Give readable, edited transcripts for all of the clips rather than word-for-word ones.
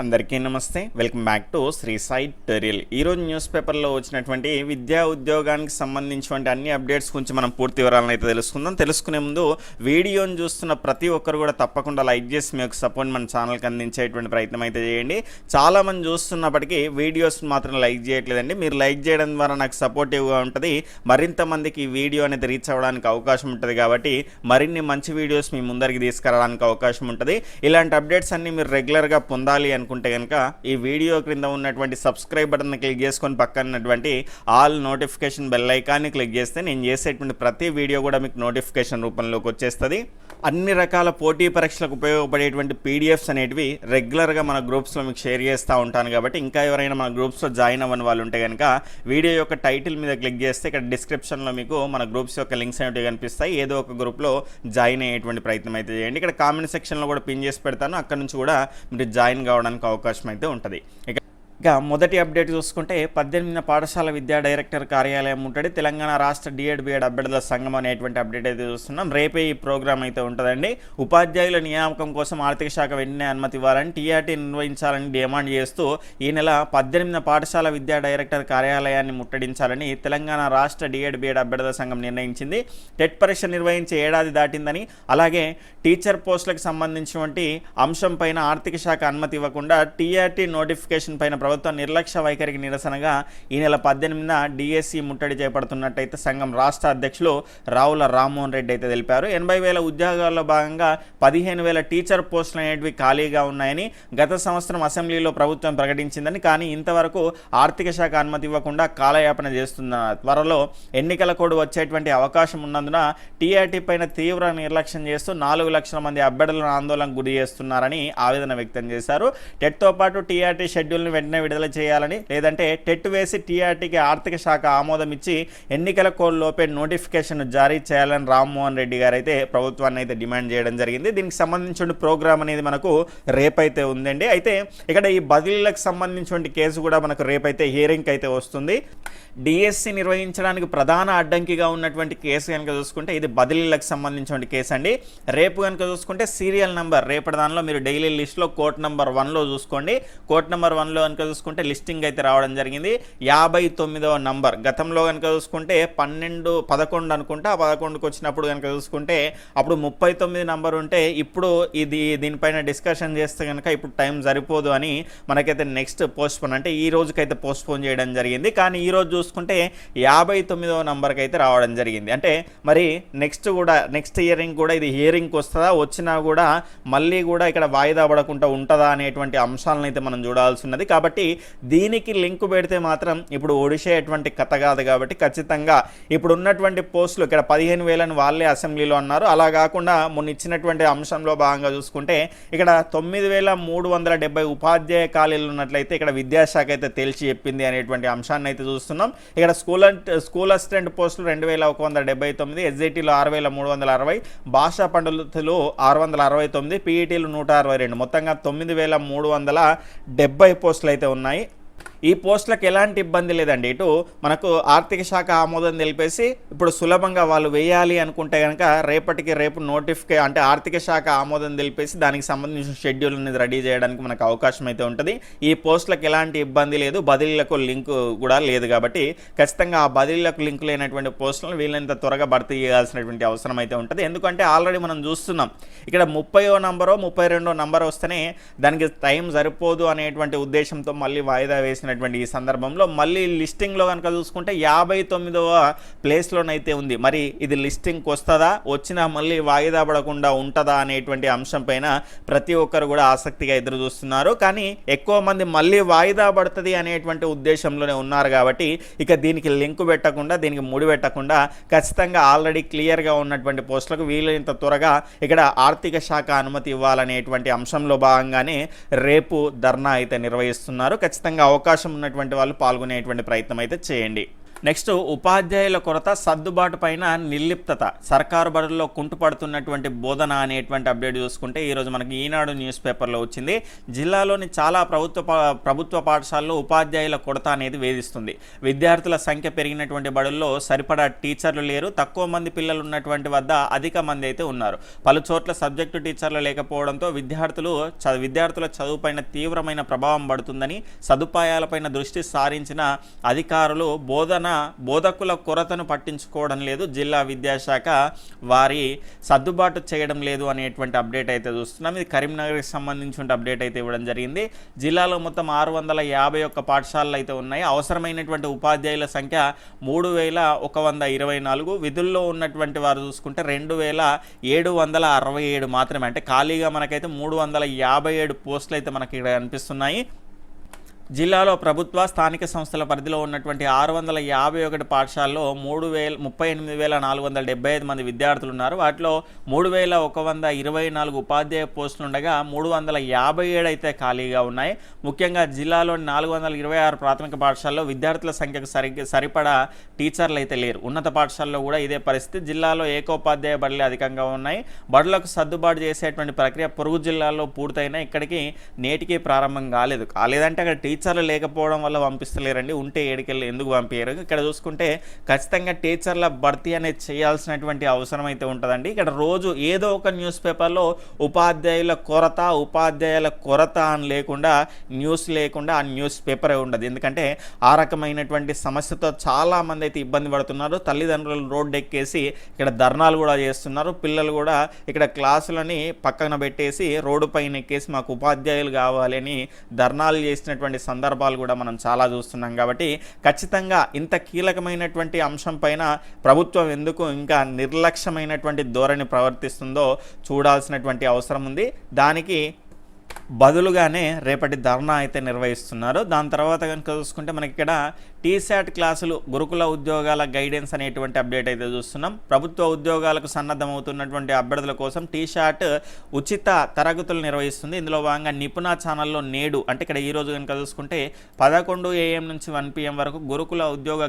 అందరికీ నమస్తే, welcome back to Sri Sai tutorial. ఈరోజు న్యూస్ పేపర్లో వచ్చినటువంటి విద్యా ఉద్యోగానికి సంబంధించినటువంటి అన్ని అప్డేట్స్ గురించి మనం పూర్తి వివరాలను అయితే తెలుసుకుందాం. తెలుసుకునే ముందు వీడియోని చూస్తున్న ప్రతి ఒక్కరు కూడా తప్పకుండా లైక్ చేసి మీ యొక్క సపోర్ట్ మన ఛానల్కి అందించేటువంటి ప్రయత్నం అయితే చేయండి. చాలామంది చూస్తున్నప్పటికీ వీడియోస్ మాత్రం లైక్ చేయట్లేదండి. మీరు లైక్ చేయడం ద్వారా నాకు సపోర్టివ్గా ఉంటుంది, మరింత మందికి ఈ వీడియో అనేది రీచ్ అవ్వడానికి అవకాశం ఉంటుంది. కాబట్టి మరిన్ని మంచి వీడియోస్ మీ ముందరికి తీసుకురావడానికి అవకాశం ఉంటుంది. ఇలాంటి అప్డేట్స్ అన్ని మీరు రెగ్యులర్గా పొందాలి అనుకుంటే కనుక ఈ వీడియో క్రింద ఉన్నటువంటి సబ్స్క్రైబ్ బటన్ క్లిక్ చేసుకొని పక్కన ఉన్నటువంటి ఆల్ నోటిఫికేషన్ బెల్ ఐకాన్ని క్లిక్ చేస్తే నేను చేసేటువంటి ప్రతి వీడియో కూడా మీకు నోటిఫికేషన్ రూపంలోకి వచ్చేస్తుంది. అన్ని రకాల పోటీ పరీక్షలకు ఉపయోగపడేటువంటి పీడిఎఫ్స్ అనేటివి రెగ్యులర్గా మన గ్రూప్స్లో మీకు షేర్ చేస్తూ ఉంటాను. కాబట్టి ఇంకా ఎవరైనా మన గ్రూప్స్లో జాయిన్ అవ్వని వాళ్ళు ఉంటే కనుక వీడియో యొక్క టైటిల్ మీద క్లిక్ చేస్తే ఇక్కడ డిస్క్రిప్షన్లో మీకు మన గ్రూప్స్ యొక్క లింక్స్ అనేవి కనిపిస్తాయి. ఏదో ఒక గ్రూప్లో జాయిన్ అయ్యేటువంటి ప్రయత్నం అయితే చేయండి. ఇక్కడ కామెంట్ సెక్షన్లో కూడా పిన్ చేసి పెడతాను, అక్కడ నుంచి కూడా మీరు జాయిన్ కావడానికి అవకాశం అయితే ఉంటుంది. ఇక మొదటి అప్డేట్ చూసుకుంటే 18వ పాఠశాల విద్యా డైరెక్టర్ కార్యాలయం ఉంటుంది. తెలంగాణ రాష్ట్ర డిఎడ్ బిఎడ్ అభ్యర్థుల సంఘం అనేటువంటి అప్డేట్ అయితే చూస్తున్నాం. రేపే ఈ ప్రోగ్రామ్ అయితే ఉంటుందండి. ఉపాధ్యాయుల నియామకం కోసం ఆర్థిక శాఖ వెంటనే అనుమతి ఇవ్వాలని టీఆర్టీ నిర్వహించాలని డిమాండ్ చేస్తూ ఈ నెల 18వ పాఠశాల విద్యా డైరెక్టర్ కార్యాలయాన్ని ముట్టడించాలని తెలంగాణ రాష్ట్ర డిఎడ్ బిఎడ్ అభ్యర్థుల సంఘం నిర్ణయించింది. టెట్ పరీక్ష నిర్వహించే ఏడాది దాటిందని, అలాగే టీచర్ పోస్టులకు సంబంధించినటువంటి అంశం పైన ఆర్థిక శాఖ అనుమతి ఇవ్వకుండా టీఆర్టీ నోటిఫికేషన్ పైన ప్రభుత్వ నిర్లక్ష్య వైఖరికి నిరసనగా ఈ నెల 18న డిఎస్సి ముట్టడి చేపడుతున్నట్టయితే సంఘం రాష్ట్ర అధ్యక్షులు రావుల రామ్మోహన్ రెడ్డి అయితే తెలిపారు. 80,000 ఉద్యోగాల్లో భాగంగా 15,000 టీచర్ పోస్టులు అనేటివి ఖాళీగా ఉన్నాయని గత సంవత్సరం అసెంబ్లీలో ప్రభుత్వం ప్రకటించిందని, కానీ ఇంతవరకు ఆర్థిక శాఖ అనుమతి ఇవ్వకుండా కాలయాపన చేస్తున్నారు. త్వరలో ఎన్నికల కోడ్ వచ్చేటువంటి అవకాశం ఉన్నందున టీఆర్టీ పైన తీవ్ర నిర్లక్ష్యం చేస్తూ 4 లక్షల మంది అభ్యర్థులను ఆందోళనకు గురి చేస్తున్నారని ఆవేదన వ్యక్తం చేశారు. టెట్తో పాటు టీఆర్టీ షెడ్యూల్ని వెంటనే విడుదల చేయాలని, లేదంటే టెట్ వేసి టీఆర్టీకి ఆర్థిక శాఖ ఆమోదం ఇచ్చి ఎన్నికల కోడ్ లోపే నోటిఫికేషన్ జారీ చేయాలని రామ్మోహన్ రెడ్డి గారు అయితే ప్రభుత్వాన్ని అయితే డిమాండ్ చేయడం జరిగింది. దీనికి సంబంధించిన ప్రోగ్రామ్ అనేది మనకు రేపైతే ఉందండి. అయితే ఇక్కడ ఈ బదిలీలకు సంబంధించిన కేసు కూడా మనకు రేపైతే హియరింగ్ అయితే వస్తుంది. డిఎస్సి నిర్వహించడానికి ప్రధాన అడ్డంకిగా ఉన్నటువంటి కేసు కనుక చూసుకుంటే ఇది బదిలీలకు సంబంధించిన కేసు అండి. రేపు కనుక చూసుకుంటే సీరియల్ నెంబర్ రేపటి దానిలో మీరు డైలీ లిస్ట్లో కోర్ట్ నెంబర్ 1లో చూసుకోండి. కోర్ట్ నెంబర్ 1లో కనుక చూసుకుంటే లిస్టింగ్ అయితే రావడం జరిగింది. 59వ నంబర్. గతంలో కనుక చూసుకుంటే 11 అనుకుంటే, ఆ 11కి వచ్చినప్పుడు కనుక చూసుకుంటే అప్పుడు 39 నంబర్ ఉంటే, ఇప్పుడు దీనిపైన డిస్కషన్ చేస్తే కనుక ఇప్పుడు టైం సరిపోదు అని మనకైతే నెక్స్ట్ పోస్ట్పోన్, అంటే ఈ రోజుకైతే పోస్ట్పోన్ చేయడం జరిగింది. కానీ ఈ రోజు చూసుకుంటే 59వ నంబర్కి అయితే రావడం జరిగింది. అంటే మరి నెక్స్ట్ హియరింగ్ కూడా ఇది హియరింగ్కి వస్తుందా, వచ్చినా కూడా మళ్ళీ కూడా ఇక్కడ వాయిదా పడకుండా ఉంటుందా అనేటువంటి అంశాలను అయితే మనం చూడాల్సి ఉన్నది. కాబట్టి దీనికి లింక్ పెడితే మాత్రం ఇప్పుడు ఒడిషా ఎటువంటి కథ కాదు. కాబట్టి ఖచ్చితంగా ఇప్పుడు ఉన్నటువంటి పోస్టులు ఇక్కడ 15,000 వాళ్ళే అసెంబ్లీలో అన్నారు. అలా కాకుండా మొన్న ఇచ్చినటువంటి అంశంలో భాగంగా చూసుకుంటే ఇక్కడ 9,370 ఉపాధ్యాయ ఖాళీలు ఉన్నట్లయితే ఇక్కడ విద్యాశాఖ అయితే తేల్చి చెప్పింది అనేటువంటి అంశాన్ని అయితే చూస్తున్నాం. ఇక్కడ స్కూల్ అసిస్టెంట్ పోస్టులు 2,179, ఎస్ఐటీలో 6,360, భాషా పండితులు 669, పీఈటీలు 162, మొత్తంగా 9,370 పోస్టులు అయితే ఉన్నాయి. ఈ పోస్టులకు ఎలాంటి ఇబ్బంది లేదండి. ఇటు మనకు ఆర్థిక శాఖ ఆమోదం తెలిపేసి ఇప్పుడు సులభంగా వాళ్ళు వేయాలి అనుకుంటే కనుక రేపటికి రేపు అంటే ఆర్థిక శాఖ ఆమోదం తెలిపేసి దానికి సంబంధించిన షెడ్యూల్ అనేది రెడీ చేయడానికి మనకు అవకాశం అయితే ఉంటుంది. ఈ పోస్టులకు ఎలాంటి ఇబ్బంది లేదు, బదిలీలకు లింక్ కూడా లేదు. కాబట్టి ఖచ్చితంగా ఆ బదిలీలకు లింక్ లేనటువంటి పోస్టులను వీళ్ళంత త్వరగా భర్తీ చేయాల్సినటువంటి అవసరం అయితే ఉంటుంది. ఎందుకంటే ఆల్రెడీ మనం చూస్తున్నాం ఇక్కడ 30వ నంబరో 32వ నంబర్ వస్తేనే దానికి టైం సరిపోదు అనేటువంటి ఉద్దేశంతో మళ్ళీ వాయిదా వేసిన ఈ సందర్భంలో మళ్ళీ లిస్టింగ్లో కనుక చూసుకుంటే 59వ ప్లేస్లోనైతే ఉంది. మరి ఇది లిస్టింగ్కి వస్తుందా, వచ్చినా మళ్ళీ వాయిదా పడకుండా ఉంటుందా అనేటువంటి అంశం పైన ప్రతి ఒక్కరు కూడా ఆసక్తిగా ఎదురు చూస్తున్నారు. కానీ ఎక్కువ మంది మళ్ళీ వాయిదా పడుతుంది అనేటువంటి ఉద్దేశంలోనే ఉన్నారు. కాబట్టి ఇక దీనికి లింక్ పెట్టకుండా, దీనికి ముడి పెట్టకుండా ఖచ్చితంగా ఆల్రెడీ క్లియర్గా ఉన్నటువంటి పోస్టులకు వీలైనంత త్వరగా ఇక్కడ ఆర్థిక శాఖ అనుమతి ఇవ్వాలనేటువంటి అంశంలో భాగంగానే రేపు ధర్నా అయితే నిర్వహిస్తున్నారు. ఖచ్చితంగా అవకాశం ఉన్నటువంటి వాళ్ళు పాల్గొనేటువంటి ప్రయత్నం అయితే చేయండి. నెక్స్ట్ ఉపాధ్యాయుల కొరత, సర్దుబాటు పైన నిర్లిప్తత, సర్కారు బడుల్లో కుంటుపడుతున్నటువంటి బోధన అనేటువంటి అప్డేట్ చూసుకుంటే ఈరోజు మనకి ఈనాడు న్యూస్ పేపర్లో వచ్చింది. జిల్లాలోని చాలా ప్రభుత్వ పాఠశాలలో ఉపాధ్యాయుల కొరత అనేది వేధిస్తుంది. విద్యార్థుల సంఖ్య పెరిగినటువంటి బడుల్లో సరిపడా టీచర్లు లేరు, తక్కువ మంది పిల్లలు ఉన్నటువంటి వద్ద అధిక మంది అయితే ఉన్నారు. పలు చోట్ల సబ్జెక్టు టీచర్లు లేకపోవడంతో విద్యార్థుల చదువుపైన తీవ్రమైన ప్రభావం పడుతుందని, సదుపాయాలపైన దృష్టి సారించిన అధికారులు బోధకుల కొరతను పట్టించుకోవడం లేదు, జిల్లా విద్యాశాఖ వారి సర్దుబాటు చేయడం లేదు అనేటువంటి అప్డేట్ అయితే చూస్తున్నాం. ఇది కరీంనగర్కి సంబంధించిన అప్డేట్ అయితే ఇవ్వడం జరిగింది. జిల్లాలో మొత్తం 651 పాఠశాలలు అయితే ఉన్నాయి. అవసరమైనటువంటి ఉపాధ్యాయుల సంఖ్య 3124. విధుల్లో ఉన్నటువంటి వారు చూసుకుంటే 2767 మాత్రమే. అంటే ఖాళీగా మనకైతే 357 పోస్టులు అయితే మనకి ఇక్కడ కనిపిస్తున్నాయి. జిల్లాలో ప్రభుత్వ స్థానిక సంస్థల పరిధిలో ఉన్నటువంటి 651 పాఠశాలలో 38,475 మంది విద్యార్థులు ఉన్నారు. వాటిలో 3,124 ఉపాధ్యాయ పోస్టులు ఉండగా 357 అయితే ఖాళీగా ఉన్నాయి. ముఖ్యంగా జిల్లాలోని 426 ప్రాథమిక పాఠశాలలో విద్యార్థుల సంఖ్యకు సరిపడా టీచర్లు అయితే లేరు. ఉన్నత పాఠశాలలో కూడా ఇదే పరిస్థితి. జిల్లాలో ఏకోపాధ్యాయ బడులు అధికంగా ఉన్నాయి. బడులకు సర్దుబాటు చేసేటువంటి ప్రక్రియ పొరుగు జిల్లాల్లో పూర్తయినా ఇక్కడికి నేటికి ప్రారంభం కాలేదంటే అక్కడ టీచర్లు లేకపోవడం వల్ల పంపిస్తలేరండి. ఉంటే ఏడికెళ్ళి ఎందుకు పంపించారు? ఇక్కడ చూసుకుంటే ఖచ్చితంగా టీచర్ల భర్తీ అనేది చేయాల్సినటువంటి అవసరం అయితే ఉంటుందండి. ఇక్కడ రోజు ఏదో ఒక న్యూస్ పేపర్లో ఉపాధ్యాయుల కొరత అని లేకుండా ఆ న్యూస్ పేపరే ఉండదు. ఎందుకంటే ఆ రకమైనటువంటి సమస్యతో చాలామంది అయితే ఇబ్బంది పడుతున్నారు. తల్లిదండ్రులు రోడ్డు ఎక్కేసి ఇక్కడ ధర్నాలు కూడా చేస్తున్నారు. పిల్లలు కూడా ఇక్కడ క్లాసులని పక్కన పెట్టేసి రోడ్డు పైన ఎక్కేసి మాకు ఉపాధ్యాయులు కావాలి అని ధర్నాలు చేసినటువంటి సందర్భాలు కూడా మనం చాలా చూస్తున్నాం. కాబట్టి ఖచ్చితంగా ఇంత కీలకమైనటువంటి అంశం పైన ప్రభుత్వం ఎందుకు ఇంకా నిర్లక్ష్యమైనటువంటి ధోరణి ప్రవర్తిస్తుందో చూడాల్సినటువంటి అవసరం ఉంది. దానికి బదులుగానే రేపటి ధర్నా అయితే నిర్వహిస్తున్నారు. దాని తర్వాత కనుక చూసుకుంటే మనకి ఇక్కడ టీశాట్ క్లాసులు, గురుకుల ఉద్యోగాల గైడెన్స్ అనేటువంటి అప్డేట్ అయితే చూస్తున్నాం. ప్రభుత్వ ఉద్యోగాలకు సన్నద్ధమవుతున్నటువంటి అభ్యర్థుల కోసం టీశాట్ ఉచిత తరగతులు నిర్వహిస్తుంది. ఇందులో భాగంగా నిపుణ ఛానల్లో నేడు అంటే ఇక్కడ ఈరోజు కనుక చూసుకుంటే 11 AM నుంచి 1 PM వరకు గురుకుల ఉద్యోగ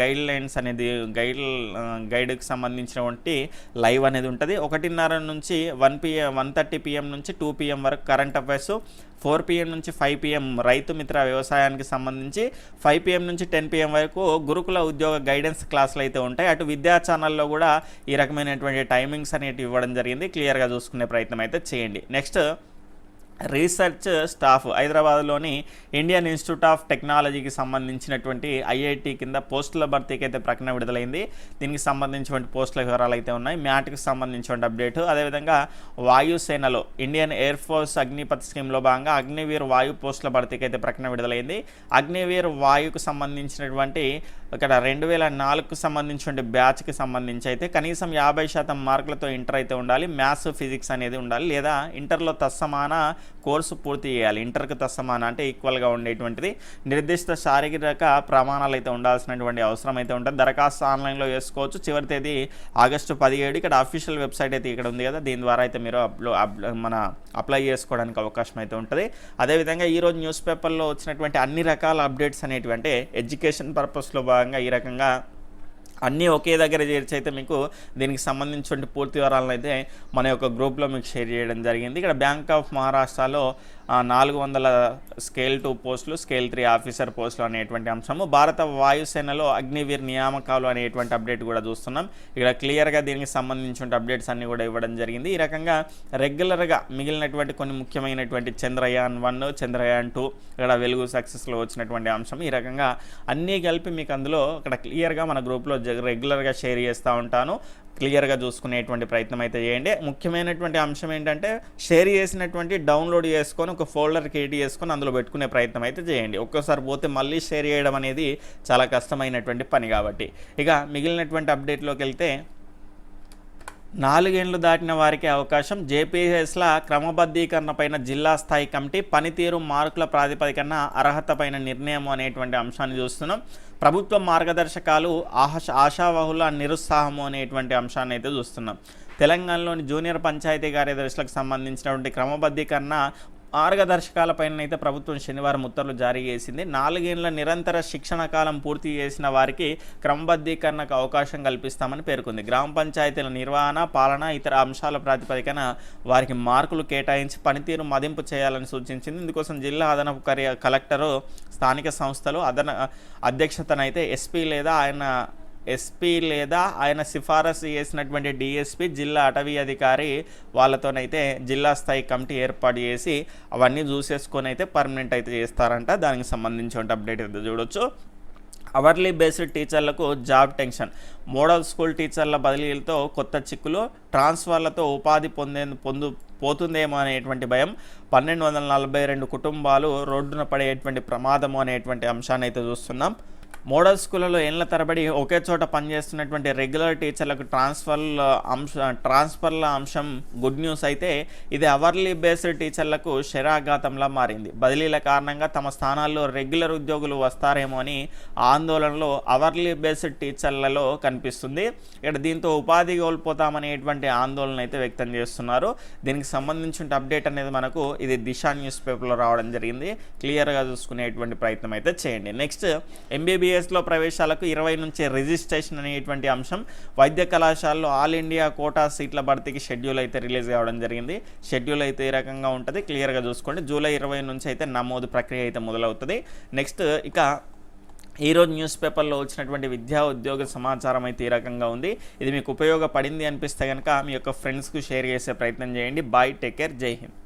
గైడ్ లైన్స్ అనేది గైడ్కి సంబంధించినటువంటి లైవ్ అనేది ఉంటుంది. 1:30 నుంచి 1:30 PM నుంచి 2 PM వరకు కరెంట్ అఫైర్స్, 4 PM నుంచి 5 PM రైతు మిత్ర వ్యవసాయానికి సంబంధించి, 5 PM నుంచి 10 PM వరకు గురుకుల ఉద్యోగ గైడెన్స్ క్లాసులు అయితే ఉంటాయి. అటు విద్యా ఛానల్లో కూడా ఈ రకమైనటువంటి టైమింగ్స్ అనేవి ఇవ్వడం జరిగింది. క్లియర్గా చూసుకునే ప్రయత్నం అయితే చేయండి. నెక్స్ట్ రీసెర్చ్ స్టాఫ్ హైదరాబాద్లోని ఇండియన్ ఇన్స్టిట్యూట్ ఆఫ్ టెక్నాలజీకి సంబంధించినటువంటి IIT కింద పోస్టుల భర్తీకి అయితే ప్రకటన విడుదలైంది. దీనికి సంబంధించినటువంటి పోస్టుల వివరాలు అయితే ఉన్నాయి. మ్యాట్కి సంబంధించిన అప్డేట్, అదేవిధంగా వాయుసేనలో ఇండియన్ ఎయిర్ ఫోర్స్ అగ్నిపథ్ స్కీమ్లో భాగంగా అగ్నివీర్ వాయు పోస్టుల భర్తీకి అయితే ప్రకటన విడుదలైంది. అగ్నివీర్ వాయుకు సంబంధించినటువంటి ఇక్కడ 2004కు సంబంధించిన బ్యాచ్కి సంబంధించి అయితే కనీసం 50% మార్కులతో ఇంటర్ అయితే ఉండాలి. మ్యాథ్స్, ఫిజిక్స్ అనేది ఉండాలి, లేదా ఇంటర్లో తత్సమాన కోర్సు పూర్తి చేయాలి. ఇంటర్కి తత్సమాన అంటే ఈక్వల్గా ఉండేటువంటిది. నిర్దిష్ట శారీరక ప్రమాణాలు అయితే ఉండాల్సినటువంటి అవసరం అయితే ఉంటుంది. దరఖాస్తు ఆన్లైన్లో చేసుకోవచ్చు. చివరి తేదీ ఆగస్టు 17. ఇక్కడ అఫీషియల్ వెబ్సైట్ అయితే ఇక్కడ ఉంది కదా, దీని ద్వారా అయితే మీరు అప్లై చేసుకోవడానికి అవకాశం అయితే ఉంటుంది. అదేవిధంగా ఈరోజు న్యూస్ పేపర్లో వచ్చినటువంటి అన్ని రకాల అప్డేట్స్ అనేటివి అంటే ఎడ్యుకేషన్ పర్పస్లో భాగంగా ఈ రకంగా అన్నీ ఒకే దగ్గర చేర్చి అయితే మీకు దీనికి సంబంధించిన పూర్తి వివరాలను అయితే మన యొక్క గ్రూప్లో మీకు షేర్ చేయడం జరిగింది. ఇక్కడ బ్యాంక్ ఆఫ్ మహారాష్ట్రలో 400 స్కేల్ 2 పోస్టులు, స్కేల్ 3 ఆఫీసర్ పోస్టులు అనేటువంటి అంశము. భారత వాయుసేనలో అగ్నివీర్ నియామకాలు అనేటువంటి అప్డేట్ కూడా చూస్తున్నాం. ఇక్కడ క్లియర్గా దీనికి సంబంధించిన అప్డేట్స్ అన్నీ కూడా ఇవ్వడం జరిగింది. ఈ రకంగా రెగ్యులర్గా మిగిలినటువంటి కొన్ని ముఖ్యమైనటువంటి చంద్రయాన్ 1, చంద్రయాన్ 2 ఇక్కడ వెలుగు సక్సెస్లో వచ్చినటువంటి అంశం. ఈ రకంగా అన్నీ కలిపి మీకు అందులో ఇక్కడ క్లియర్గా మన గ్రూప్లో రెగ్యులర్గా షేర్ చేస్తూ ఉంటాను. క్లియర్గా చూసుకునేటువంటి ప్రయత్నం అయితే చేయండి. ముఖ్యమైనటువంటి అంశం ఏంటంటే షేర్ చేసినటువంటి డౌన్లోడ్ చేసుకొని ఒక ఫోల్డర్ క్రియేట్ చేసుకొని అందులో పెట్టుకునే ప్రయత్నం అయితే చేయండి. ఒక్కసారి పోతే మళ్ళీ షేర్ చేయడం అనేది చాలా కష్టమైనటువంటి పని. కాబట్టి ఇక మిగిలినటువంటి అప్డేట్లోకి వెళ్తే 4 ఏళ్లు దాటిన వారికి అవకాశం. జేపీఎస్ల క్రమబద్ధీకరణపైన జిల్లా స్థాయి కమిటీ పనితీరు మార్కుల ప్రాతిపదికన అర్హతపైన నిర్ణయం అనేటువంటి అంశాన్ని చూస్తున్నాం. ప్రభుత్వ మార్గదర్శకాలు ఆశావహుల నిరుత్సాహము అనేటువంటి అంశాన్ని అయితే చూస్తున్నాం. తెలంగాణలోని జూనియర్ పంచాయతీ కార్యదర్శులకు సంబంధించినటువంటి క్రమబద్ధీకరణ మార్గదర్శకాలపైన అయితే ప్రభుత్వం శనివారం ఉత్తర్వులు జారీ చేసింది. 4 ఏళ్ల నిరంతర శిక్షణ కాలం పూర్తి చేసిన వారికి క్రమబద్ధీకరణకు అవకాశం కల్పిస్తామని పేర్కొంది. గ్రామ పంచాయతీల నిర్వహణ, పాలన, ఇతర అంశాల ప్రాతిపదికన వారికి మార్కులు కేటాయించి పనితీరు మదింపు చేయాలని సూచించింది. ఇందుకోసం జిల్లా అదనపు కలెక్టరు స్థానిక సంస్థలు అధ్యక్షతనైతే ఎస్పీ లేదా ఆయన సిఫారసు చేసినటువంటి డిఎస్పీ, జిల్లా అటవీ అధికారి వాళ్ళతోనైతే జిల్లా స్థాయి కమిటీ ఏర్పాటు చేసి అవన్నీ చూసేసుకొని అయితే పర్మనెంట్ అయితే చేస్తారంట. దానికి సంబంధించిన అప్డేట్ అయితే చూడొచ్చు. అవర్లీ బేస్డ్ టీచర్లకు జాబ్ టెన్షన్, మోడల్ స్కూల్ టీచర్ల బదిలీలతో కొత్త చిక్కులు, ట్రాన్స్ఫర్లతో ఉపాధి పోతుందేమో అనేటువంటి భయం, 1242 కుటుంబాలు రోడ్డున పడేటువంటి ప్రమాదము అనేటువంటి అంశాన్ని అయితే చూస్తున్నాం. మోడల్ స్కూళ్ళలో ఏళ్ల తరబడి ఒకే చోట పనిచేస్తున్నటువంటి రెగ్యులర్ టీచర్లకు ట్రాన్స్ఫర్ల అంశం గుడ్ న్యూస్ అయితే ఇది అవర్లీ బేస్డ్ టీచర్లకు శరాఘాతంలా మారింది. బదిలీల కారణంగా తమ స్థానాల్లో రెగ్యులర్ ఉద్యోగులు వస్తారేమో అని ఆందోళనలో అవర్లీ బేస్డ్ టీచర్లలో కనిపిస్తుంది. ఇక్కడ దీంతో ఉపాధి కోల్పోతామనేటువంటి ఆందోళన అయితే వ్యక్తం చేస్తున్నారు. దీనికి సంబంధించిన అప్డేట్ అనేది మనకు ఇది దిశ న్యూస్ పేపర్లో రావడం జరిగింది. క్లియర్గా చూసుకునేటువంటి ప్రయత్నం అయితే చేయండి. నెక్స్ట్ ఎంబీబీఎస్లో ప్రవేశాలకు 20 నుంచి రిజిస్ట్రేషన్ అనేటువంటి అంశం. వైద్య కళాశాలలో ఆల్ ఇండియా కోటా సీట్ల భర్తీకి షెడ్యూల్ అయితే రిలీజ్ కావడం జరిగింది. షెడ్యూల్ అయితే ఈ రకంగా ఉంటుంది, క్లియర్గా చూసుకోండి. జూలై 20 నుంచి అయితే నమోదు ప్రక్రియ అయితే మొదలవుతుంది. నెక్స్ట్ ఇక ఈరోజు న్యూస్ పేపర్లో వచ్చినటువంటి విద్యా ఉద్యోగ సమాచారం అయితే ఈ రకంగా ఉంది. ఇది మీకు ఉపయోగపడింది అనిపిస్తే కనుక మీ యొక్క ఫ్రెండ్స్కు షేర్ చేసే ప్రయత్నం చేయండి. బాయ్, టేక్ కేర్, జై హింద్.